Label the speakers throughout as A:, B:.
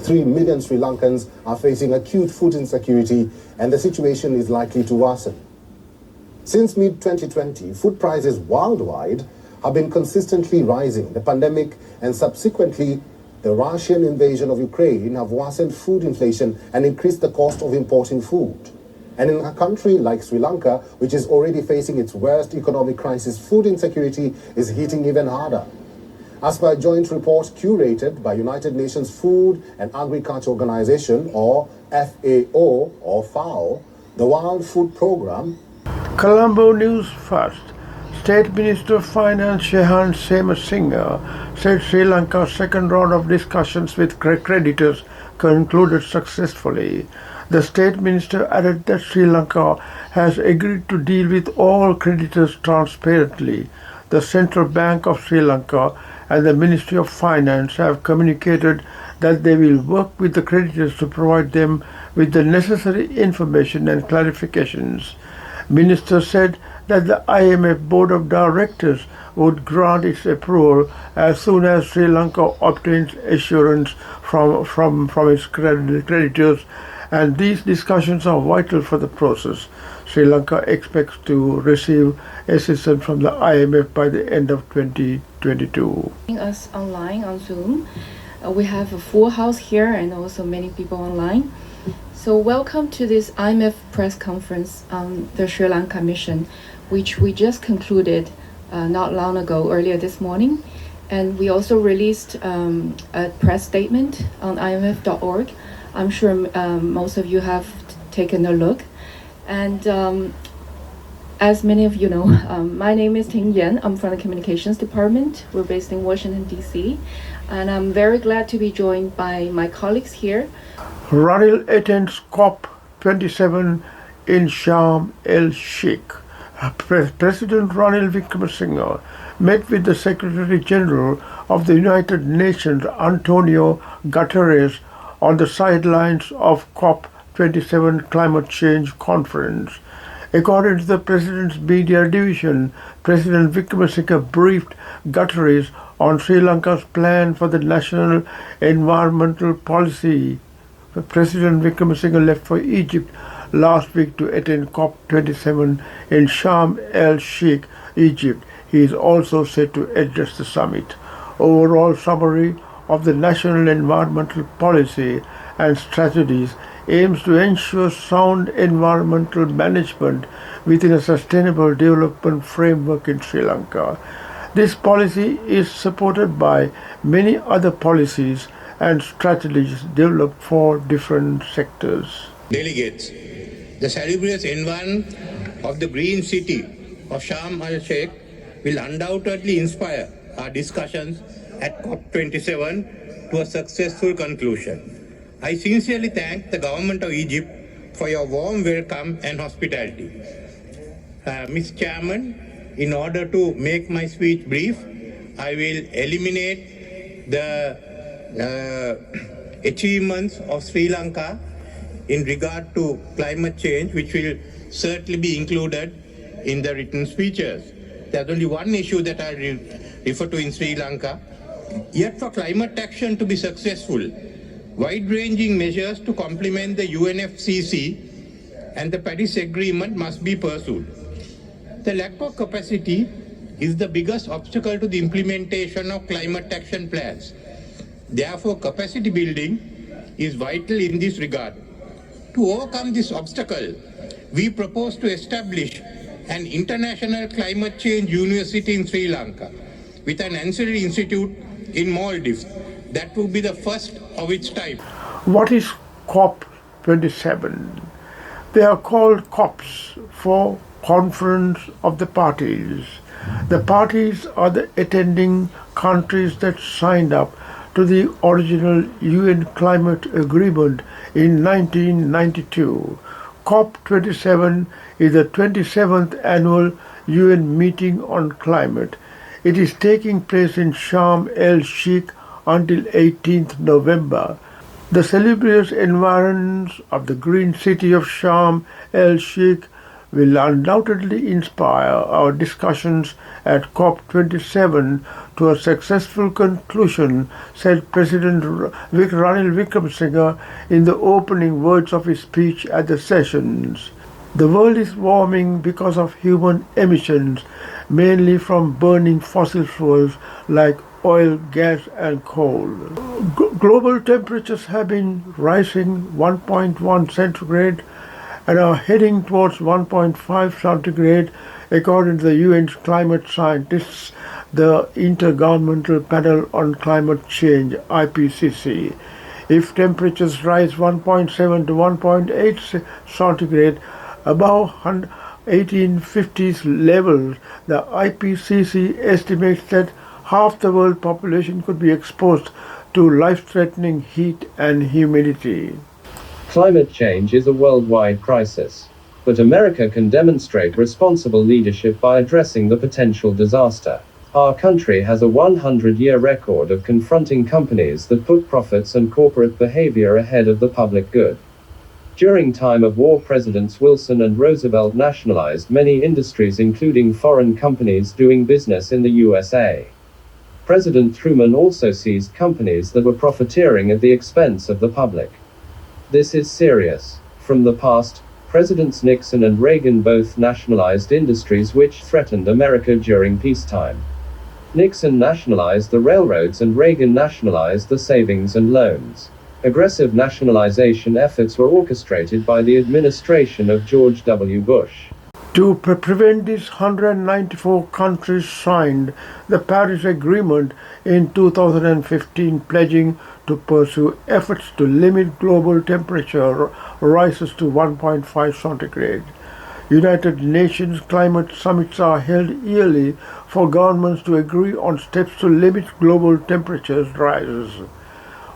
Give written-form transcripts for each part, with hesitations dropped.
A: 3 million Sri Lankans are facing acute food insecurity, and the situation is likely to worsen. Since mid-2020, food prices worldwide have been consistently rising. The pandemic and subsequently the Russian invasion of Ukraine have worsened food inflation and increased the cost of importing food. And in a country like Sri Lanka, which is already facing its worst economic crisis, food insecurity is hitting even harder. As per a joint report curated by United Nations Food and Agriculture Organization, or FAO or FAO, the World Food Programme.
B: Colombo News First. State Minister of Finance Shehan Semasinga said Sri Lanka's second round of discussions with creditors concluded successfully. The State Minister added that Sri Lanka has agreed to deal with all creditors transparently. The Central Bank of Sri Lanka and the Ministry of Finance have communicated that they will work with the creditors to provide them with the necessary information and clarifications. Minister said that the IMF Board of Directors would grant its approval as soon as Sri Lanka obtains assurance from its creditors, and these discussions are vital for the process. Sri Lanka expects to receive assistance from the IMF by the end of 2022.
C: Us online on Zoom. We have a full house here and also many people online. So welcome to this IMF press conference on the Sri Lanka mission, which we just concluded not long ago, earlier this morning. And we also released a press statement on imf.org. I'm sure most of you have taken a look. And as many of you know, my name is Ting Yan. I'm from the Communications Department. We're based in Washington, D.C. And I'm very glad to be joined by my colleagues here.
B: Ranil attends COP27 in Sharm el-Sheikh. President Ranil Wickremesinghe met with the Secretary General of the United Nations, Antonio Guterres, on the sidelines of COP27 climate change conference. According to the President's media division, President Wickremesinghe briefed Guterres on Sri Lanka's plan for the national environmental policy. President Wickremesinghe left for Egypt last week to attend COP27 in Sharm el-Sheikh, Egypt. He is also set to address the summit. Overall summary of the national environmental policy and strategies aims to ensure sound environmental management within a sustainable development framework in Sri Lanka. This policy is supported by many other policies and strategies developed for different sectors.
D: Delegates, the salubrious environment of the green city of Sharm el-Sheikh will undoubtedly inspire our discussions at COP27 to a successful conclusion. I sincerely thank the government of Egypt for your warm welcome and hospitality. Mr. Chairman, in order to make my speech brief, I will eliminate the achievements of Sri Lanka in regard to climate change, which will certainly be included in the written speeches. There's only one issue that I refer to in Sri Lanka. Yet for climate action to be successful, wide-ranging measures to complement the UNFCCC and the Paris Agreement must be pursued. The lack of capacity is the biggest obstacle to the implementation of climate action plans. Therefore, capacity building is vital in this regard. To overcome this obstacle, we propose to establish an international climate change university in Sri Lanka with an ancillary institute in Maldives. That would be the first of its type.
B: What is COP27? They are called COPs for Conference of the Parties. The parties are the attending countries that signed up to the original UN Climate Agreement in 1992. COP27 is the 27th annual UN meeting on climate. It is taking place in Sharm el-Sheikh until 18th November. The salubrious environs of the green city of Sharm el-Sheikh will undoubtedly inspire our discussions at COP27 to a successful conclusion, said President Ranil Wickremesinghe in the opening words of his speech at the sessions. The world is warming because of human emissions, mainly from burning fossil fuels like oil, gas and coal. Global temperatures have been rising 1.1 centigrade and are heading towards 1.5 centigrade according to the UN's climate scientists, the Intergovernmental Panel on Climate Change, IPCC. If temperatures rise 1.7 to 1.8 centigrade above 1850s levels, the IPCC estimates that half the world population could be exposed to life-threatening heat and humidity.
E: Climate change is a worldwide crisis, but America can demonstrate responsible leadership by addressing the potential disaster. Our country has a 100-year record of confronting companies that put profits and corporate behavior ahead of the public good. During time of war, Presidents Wilson and Roosevelt nationalized many industries, including foreign companies doing business in the USA. President Truman also seized companies that were profiteering at the expense of the public. This is serious. From the past, Presidents Nixon and Reagan both nationalized industries which threatened America during peacetime. Nixon nationalized the railroads and Reagan nationalized the savings and loans. Aggressive nationalization efforts were orchestrated by the administration of George W. Bush.
B: To prevent this, 194 countries signed the Paris Agreement in 2015, pledging to pursue efforts to limit global temperature rises to 1.5 centigrade. United Nations climate summits are held yearly for governments to agree on steps to limit global temperature rises.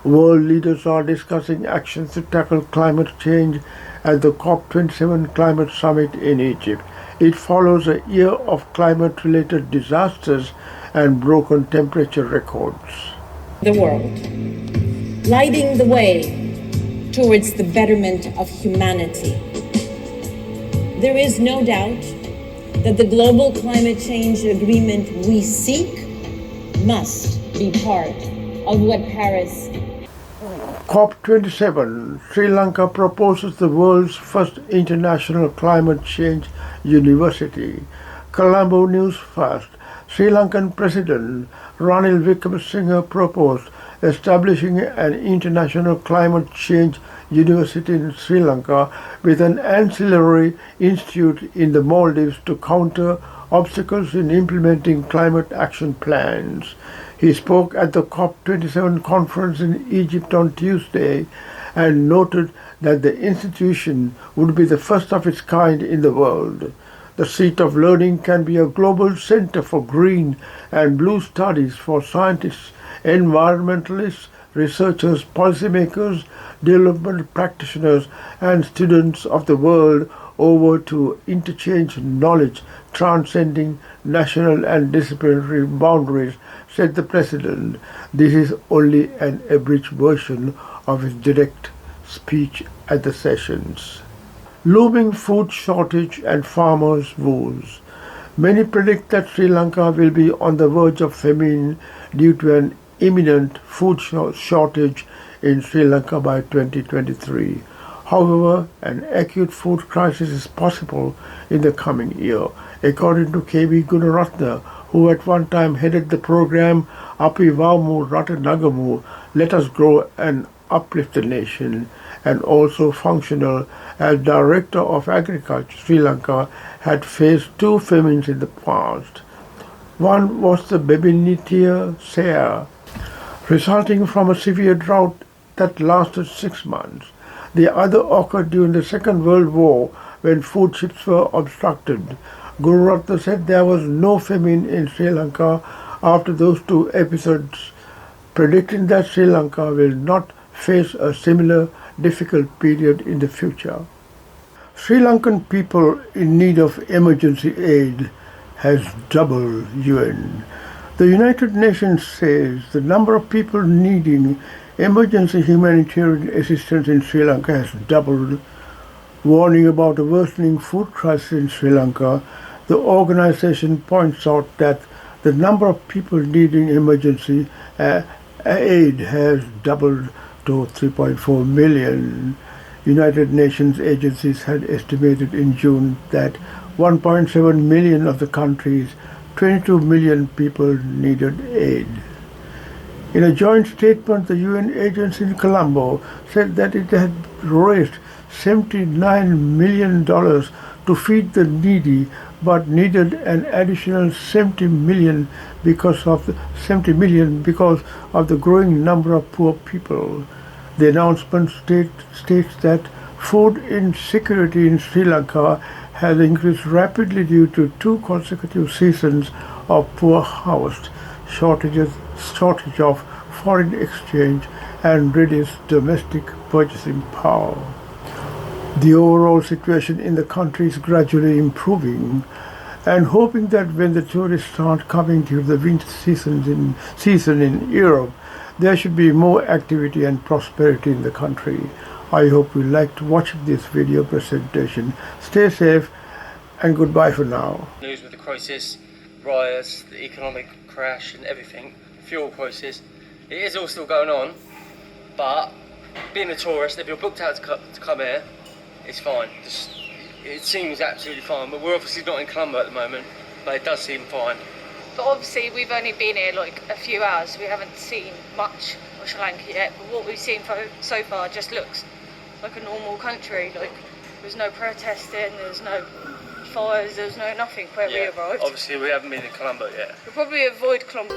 B: World leaders are discussing actions to tackle climate change at the COP27 climate summit in Egypt. It follows a year of climate-related disasters and broken temperature records.
F: The world, lighting the way towards the betterment of humanity. There is no doubt that the global climate change agreement we seek must be part of what Paris.
B: COP27, Sri Lanka proposes the world's first international climate change university. Colombo News First, Sri Lankan President Ranil Wickremesinghe proposed establishing an international climate change university in Sri Lanka with an ancillary institute in the Maldives to counter obstacles in implementing climate action plans. He spoke at the COP27 conference in Egypt on Tuesday and noted that the institution would be the first of its kind in the world. The seat of learning can be a global center for green and blue studies for scientists, environmentalists, researchers, policymakers, development practitioners, and students of the world over to interchange knowledge transcending national and disciplinary boundaries, said the President. This is only an abridged version of his direct speech at the sessions. Looming food shortage and farmers' woes. Many predict that Sri Lanka will be on the verge of famine due to an imminent food shortage in Sri Lanka by 2023. However, an acute food crisis is possible in the coming year, according to KB Gunatillake, who at one time headed the program Api Vaumu Rata Nagamu, Let Us Grow and Uplift the Nation, and also functional as Director of Agriculture. Sri Lanka had faced two famines in the past. One was the Bebinitia Sea, resulting from a severe drought that lasted 6 months. The other occurred during the Second World War when food ships were obstructed. Gunatillake said there was no famine in Sri Lanka after those two episodes, predicting that Sri Lanka will not face a similar difficult period in the future. Sri Lankan people in need of emergency aid has doubled UN. The United Nations says the number of people needing emergency humanitarian assistance in Sri Lanka has doubled Warning about a worsening food crisis in Sri Lanka, the organization points out that the number of people needing emergency aid has doubled to 3.4 million. United Nations agencies had estimated in June that 1.7 million of the country's 22 million people needed aid. In a joint statement, the UN agency in Colombo said that it had raised $79 million to feed the needy, but needed an additional 70 million because of the growing number of poor people. The announcement states that food insecurity in Sri Lanka has increased rapidly due to 2 consecutive seasons of poor harvest, shortage of foreign exchange, and reduced domestic purchasing power. The overall situation in the country is gradually improving, and hoping that when the tourists start coming during the winter season in Europe, there should be more activity and prosperity in the country. I hope you liked watching this video presentation. Stay safe and goodbye for now.
G: News with the crisis, riots, the economic crash and everything, fuel crisis, it is all still going on, but being a tourist, if you're booked out to come here, it's fine. It seems absolutely fine, but we're obviously not in Colombo at the moment, but it does seem fine.
H: But obviously we've only been here like a few hours, we haven't seen much of Sri Lanka yet, but what we've seen so far just looks like a normal country. Like there's no protesting, there's no fires, there's no nothing where we arrived.
G: Obviously we haven't been in Colombo yet.
H: We'll probably avoid Colombo.